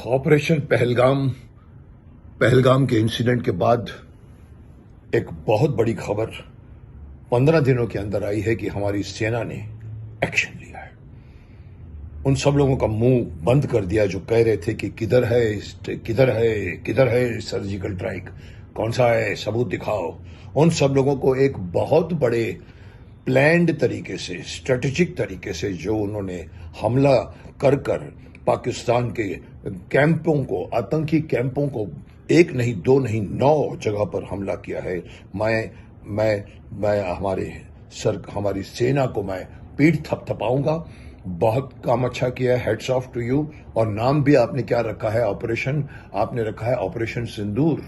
Operation Pahalgam Pahalgam के incident के बाद एक बहुत बड़ी खबर 15 दिनों के अंदर आई है कि हमारी सेना ने एक्शन लिया है। उन सब लोगों का मुंह बंद कर दिया जो कह रहे थे कि किधर है सर्जिकल स्ट्राइक, कौन सा है, सबूत दिखाओ। उन सब लोगों को एक बहुत बड़े प्लान्ड तरीके से, स्ट्रेटेजिक तरीके से जो उन्होंने हमला कर पाकिस्तान के कैंपों को, आतंकी कैंपों को एक नहीं, दो नहीं, 9 जगह पर हमला किया है। मैं हमारी सेना को मैं पीठ थपथपाऊंगा। बहुत काम अच्छा किया है, हेड्स ऑफ टू यू। और नाम भी आपने क्या रखा है? आपने रखा है ऑपरेशन सिंदूर।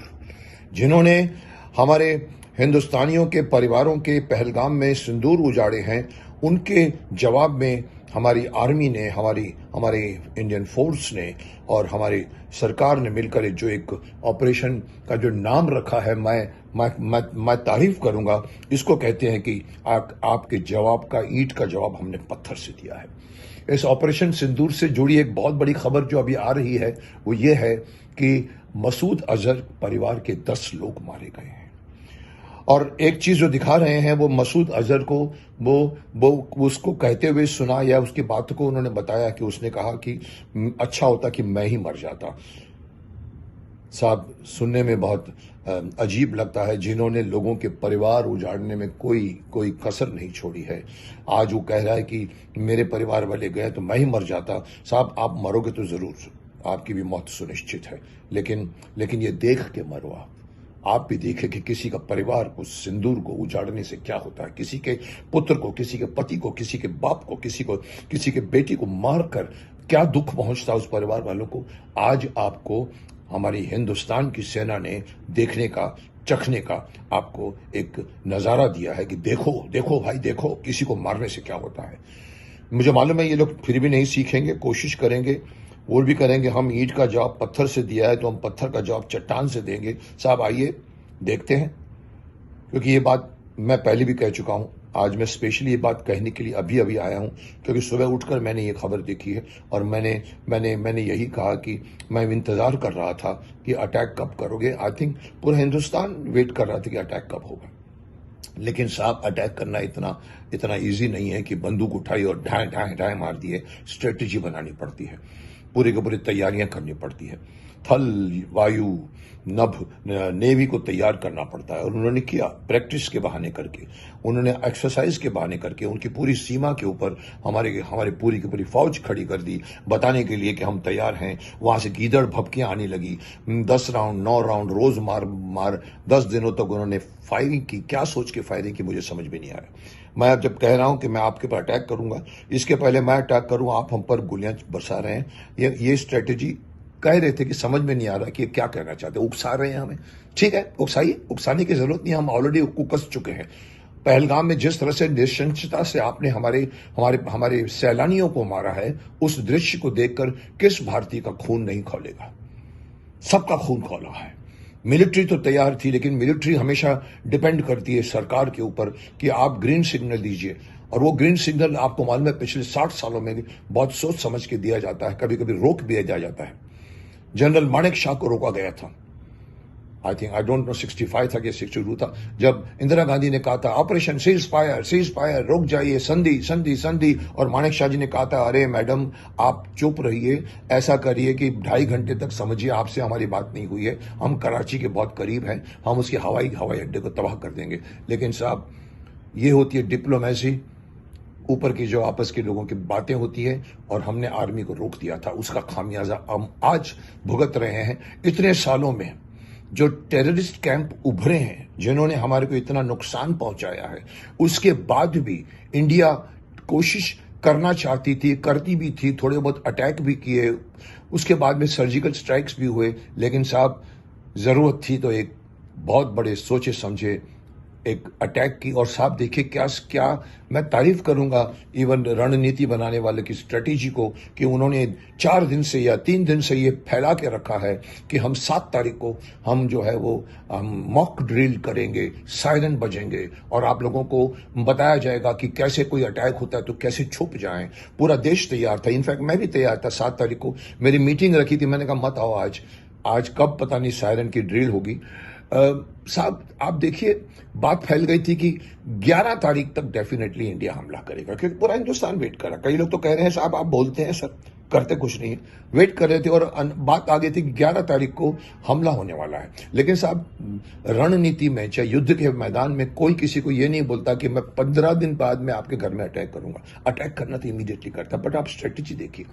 जिन्होंने हमारे हिंदुस्तानियों के परिवारों के पहलगाम में सिंदूर उजाड़े हैं, उनके जवाब में हमारी आर्मी ने, हमारे इंडियन फोर्स ने और हमारी सरकार ने मिलकर जो एक ऑपरेशन का जो नाम रखा है, मैं तारीफ करूंगा। इसको कहते हैं कि आपके जवाब का, ईंट का जवाब हमने पत्थर से दिया है। इस ऑपरेशन सिंदूर से जुड़ी एक बहुत बड़ी खबर जो अभी आ रही है वो ये है कि मसूद अजहर परिवार के 10 लोग मारे गए हैं। और एक चीज जो दिखा रहे हैं वो मसूद अजहर को वो उसको कहते हुए सुना, या उसकी बात को उन्होंने बताया कि उसने कहा कि अच्छा होता कि मैं ही मर जाता। साहब, सुनने में बहुत अजीब लगता है। जिन्होंने लोगों के परिवार उजाड़ने में कोई कसर नहीं छोड़ी है, आज वो कह रहा है कि मेरे परिवार वाले गए तो मैं ही मर जाता। साहब, आप मरोगे तो जरूर, आपकी भी मौत सुनिश्चित है, लेकिन ये देख के मरो। आप भी देखें कि किसी का परिवार को, सिंदूर को उजाड़ने से क्या होता है। किसी के पुत्र को, किसी के पति को, किसी के बाप को, किसी के बेटी को मारकर क्या दुख पहुंचता है उस परिवार वालों को। आज आपको हमारी हिंदुस्तान की सेना ने देखने का, चखने का आपको एक नजारा दिया है कि देखो भाई, देखो किसी को मारने से क्या होता है। मुझे मालूम है ये लोग फिर भी नहीं सीखेंगे, कोशिश करेंगे, वो भी करेंगे। हम ईंट का जवाब पत्थर से दिया है तो हम पत्थर का जवाब चट्टान से देंगे। साहब, आइए देखते हैं, क्योंकि ये बात मैं पहले भी कह चुका हूं। आज मैं स्पेशली ये बात कहने के लिए अभी अभी आया हूं, क्योंकि सुबह उठकर मैंने ये खबर देखी है और मैंने यही कहा कि मैं इंतजार कर रहा था कि अटैक कब करोगे। आई थिंक पूरा हिंदुस्तान वेट कर रहा था कि अटैक कब होगा। लेकिन साहब, अटैक करना इतना इजी नहीं है कि बंदूक उठाई और ढाई मार दिए। स्ट्रेटेजी बनानी पड़ती है, पूरी की पूरी तैयारियां करनी पड़ती है। थल, वायु, नभ, नेवी को तैयार करना पड़ता है। और उन्होंने किया, प्रैक्टिस के बहाने करके, उन्होंने एक्सरसाइज के बहाने करके उनकी पूरी सीमा के ऊपर हमारे पूरी की पूरी फौज खड़ी कर दी, बताने के लिए कि हम तैयार हैं। वहां से गीदड़ भपकियां आने लगी। 10 राउंड, 9 राउंड रोज मार 10 दिनों तक उन्होंने फायरिंग की। क्या सोच के फायरिंग की, मुझे समझ में नहीं आया। मैं अब जब कह रहा हूं कि मैं आपके पर अटैक करूंगा, इसके पहले मैं अटैक करूं, आप हम पर गोलियां बरसा रहे हैं। ये स्ट्रेटेजी कह रहे थे कि समझ में नहीं आ रहा कि क्या कहना चाहते, उकसा रहे हैं हमें। ठीक है, उकसाइए, उकसाने की जरूरत नहीं, हम ऑलरेडी उकस चुके हैं। पहलगाम में जिस तरह से निशंसता से आपने हमारे सैलानियों को मारा है, उस दृश्य को देखकर किस भारतीय का खून नहीं खौलेगा? सबका खून खौला है। मिलिट्री तो तैयार थी, लेकिन मिलिट्री हमेशा डिपेंड करती है सरकार के ऊपर कि आप ग्रीन सिग्नल दीजिए। और वो ग्रीन सिग्नल आपको मालूम है पिछले 60 सालों में बहुत सोच समझ के दिया जाता है, कभी कभी रोक दिया जाता है। जनरल मानेक शॉ को रोका गया था। आई डोंट नो 65 था कि 62 था, जब इंदिरा गांधी ने कहा था ऑपरेशन सीज फायर, रुक जाइए, संधि। और मानेक शॉ जी ने कहा था, अरे मैडम आप चुप रहिए, ऐसा करिए कि 2.5 घंटे तक समझिए आपसे हमारी बात नहीं हुई है, हम कराची के बहुत करीब हैं, हम उसके हवाई अड्डे को तबाह कर देंगे। लेकिन साहब, ये होती है डिप्लोमेसी, ऊपर की जो आपस के लोगों की बातें होती है, और हमने आर्मी को रोक दिया था। उसका खामियाजा हम आज भुगत रहे हैं। इतने सालों में जो टेररिस्ट कैंप उभरे हैं, जिन्होंने हमारे को इतना नुकसान पहुंचाया है, उसके बाद भी इंडिया कोशिश करना चाहती थी, करती भी थी, थोड़े बहुत अटैक भी किए, उसके बाद में सर्जिकल स्ट्राइक्स भी हुए। लेकिन साहब, जरूरत थी तो एक बहुत बड़े सोचे समझे एक अटैक की। और साहब देखिए क्या क्या मैं तारीफ करूंगा इवन रणनीति बनाने वाले की स्ट्रेटेजी को कि उन्होंने 4 दिन से या 3 दिन से ये फैला के रखा है कि हम 7 तारीख को हम जो है वो मॉक ड्रिल करेंगे, सायरन बजेंगे और आप लोगों को बताया जाएगा कि कैसे कोई अटैक होता है तो कैसे छुप जाएं। पूरा देश तैयार था, इनफैक्ट मैं भी तैयार था। 7 तारीख को मेरी मीटिंग रखी थी, मैंने कहा मत आओ आज कब पता नहीं सायरन की ड्रिल होगी। साहब आप देखिए बात फैल गई थी कि 11 तारीख तक डेफिनेटली इंडिया हमला करेगा, क्योंकि पूरा हिंदुस्तान वेट कर रहा। कई लोग तो कह रहे हैं साहब आप बोलते हैं सर, करते कुछ नहीं है। वेट कर रहे थे और बात आ गई थी कि 11 तारीख को हमला होने वाला है। लेकिन साहब रणनीति में चाहे युद्ध के मैदान में कोई किसी को यह नहीं बोलता कि मैं 15 दिन बाद में आपके घर में अटैक करूंगा। अटैक करना तो इमीडिएटली करता, बट आप स्ट्रेटेजी देखिए।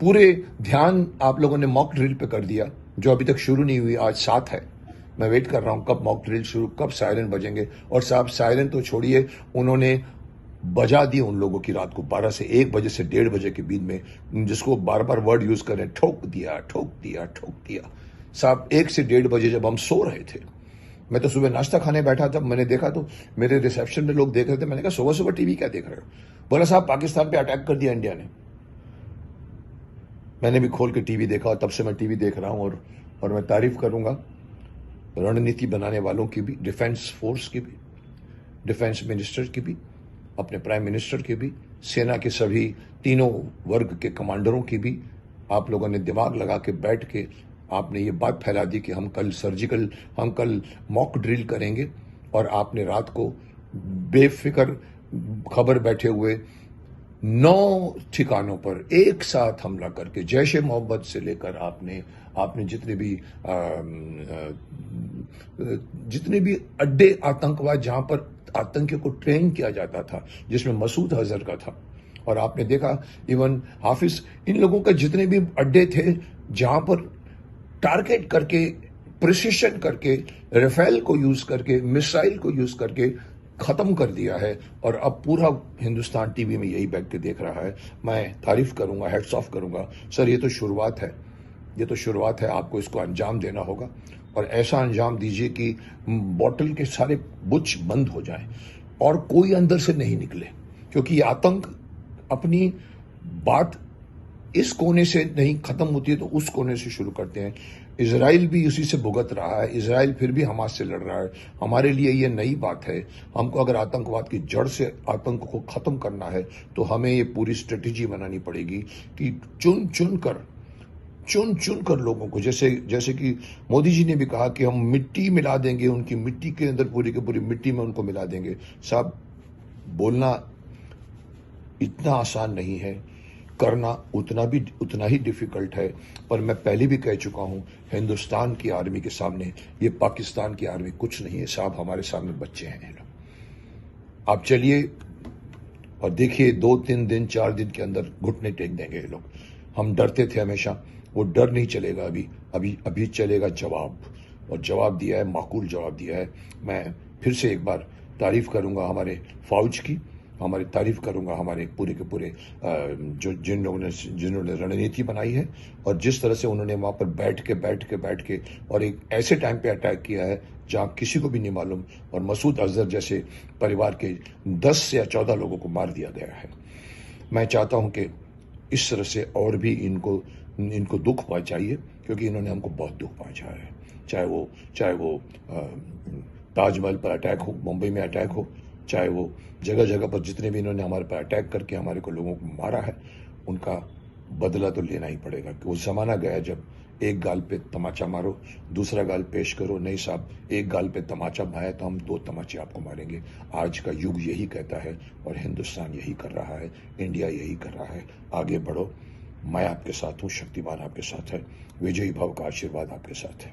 पूरे ध्यान आप लोगों ने मॉक ड्रिल पे कर दिया जो अभी तक शुरू नहीं हुई। आज 7 है, मैं वेट कर रहा हूं कब मॉक ड्रिल शुरू, कब सायरन बजेंगे। और साहब सायरन तो छोड़िए, उन्होंने बजा दी उन लोगों की रात को 12 से 1 बजे से 1:30 बजे के बीच में, जिसको बार बार वर्ड यूज करें, ठोक दिया ठोक दिया ठोक दिया। साहब 1 से 1:30 बजे जब हम सो रहे थे, मैं तो सुबह नाश्ता खाने बैठा था, मैंने देखा तो मेरे रिसेप्शन में लोग देख रहे थे। मैंने कहा सुबह सुबह टीवी क्या देख रहे हो? बोला साहब पाकिस्तान पे अटैक कर दिया इंडिया ने। मैंने भी खोल के टीवी देखा और तब से मैं टीवी देख रहा हूं। और मैं तारीफ करूंगा रणनीति बनाने वालों की भी, डिफेंस फोर्स की भी, डिफेंस मिनिस्टर की भी, अपने प्राइम मिनिस्टर की भी, सेना के सभी तीनों वर्ग के कमांडरों की भी। आप लोगों ने दिमाग लगा के बैठ के आपने ये बात फैला दी कि हम कल मॉक ड्रिल करेंगे। और आपने रात को बेफिक्र खबर बैठे हुए 9 ठिकानों पर एक साथ हमला करके जैश ए मोहम्मद से लेकर आपने जितने भी अड्डे आतंकवाद जहां पर आतंकियों को ट्रेन किया जाता था, जिसमें मसूद अजहर का था, और आपने देखा इवन हाफिज, इन लोगों का जितने भी अड्डे थे जहां पर टारगेट करके, प्रिसिशन करके, राफेल को यूज करके, मिसाइल को यूज करके खत्म कर दिया है। और अब पूरा हिंदुस्तान टीवी में यही बैठ के देख रहा है। मैं तारीफ करूंगा, हेड्स ऑफ करूंगा सर। ये तो शुरुआत है, ये तो शुरुआत है। आपको इसको अंजाम देना होगा और ऐसा अंजाम दीजिए कि बॉटल के सारे बुच बंद हो जाएं और कोई अंदर से नहीं निकले, क्योंकि ये आतंक अपनी बात इस कोने से नहीं खत्म होती है तो उस कोने से शुरू करते हैं। इजराइल भी उसी से भुगत रहा है, इजराइल फिर भी हमास से लड़ रहा है। हमारे लिए ये नई बात है। हमको अगर आतंकवाद की जड़ से आतंक को खत्म करना है तो हमें ये पूरी स्ट्रेटेजी बनानी पड़ेगी कि चुन चुन कर लोगों को, जैसे कि मोदी जी ने भी कहा कि हम मिट्टी मिला देंगे, उनकी मिट्टी के अंदर पूरी की पूरी मिट्टी में उनको मिला देंगे। साहब बोलना इतना आसान नहीं है, करना उतना ही डिफिकल्ट है। पर मैं पहले भी कह चुका हूं, हिंदुस्तान की आर्मी के सामने ये पाकिस्तान की आर्मी कुछ नहीं है साहब। हमारे सामने बच्चे हैं ये लोग। आप चलिए और देखिए 2-3 दिन 4 दिन के अंदर घुटने टेक देंगे ये लोग। हम डरते थे हमेशा, वो डर नहीं चलेगा। अभी चलेगा जवाब, और जवाब दिया है, माकूल जवाब दिया है। मैं फिर से एक बार तारीफ करूंगा हमारे फौज की, तारीफ करूंगा हमारे पूरे के पूरे जिन्होंने रणनीति बनाई है और जिस तरह से उन्होंने वहां पर बैठ के और एक ऐसे टाइम पे अटैक किया है जहां किसी को भी नहीं मालूम, और मसूद अजहर जैसे परिवार के 10 या 14 लोगों को मार दिया गया है। मैं चाहता हूं कि इस तरह से और भी इनको दुख पहुंचाइए, क्योंकि इन्होंने हमको बहुत दुख पहुंचाया है। चाहे वो ताजमहल पर अटैक हो, मुंबई में अटैक हो, चाहे वो जगह जगह पर जितने भी इन्होंने हमारे पर अटैक करके हमारे को लोगों को मारा है, उनका बदला तो लेना ही पड़ेगा। वो जमाना गया जब एक गाल पे तमाचा मारो, दूसरा गाल पेश करो। नहीं साहब, एक गाल पे तमाचा मारा तो हम 2 तमाचे आपको मारेंगे। आज का युग यही कहता है और हिंदुस्तान यही कर रहा है, इंडिया यही कर रहा है। आगे बढ़ो, मैं आपके साथ हूँ, शक्तिमान आपके साथ है, विजयी भव का आशीर्वाद आपके साथ है।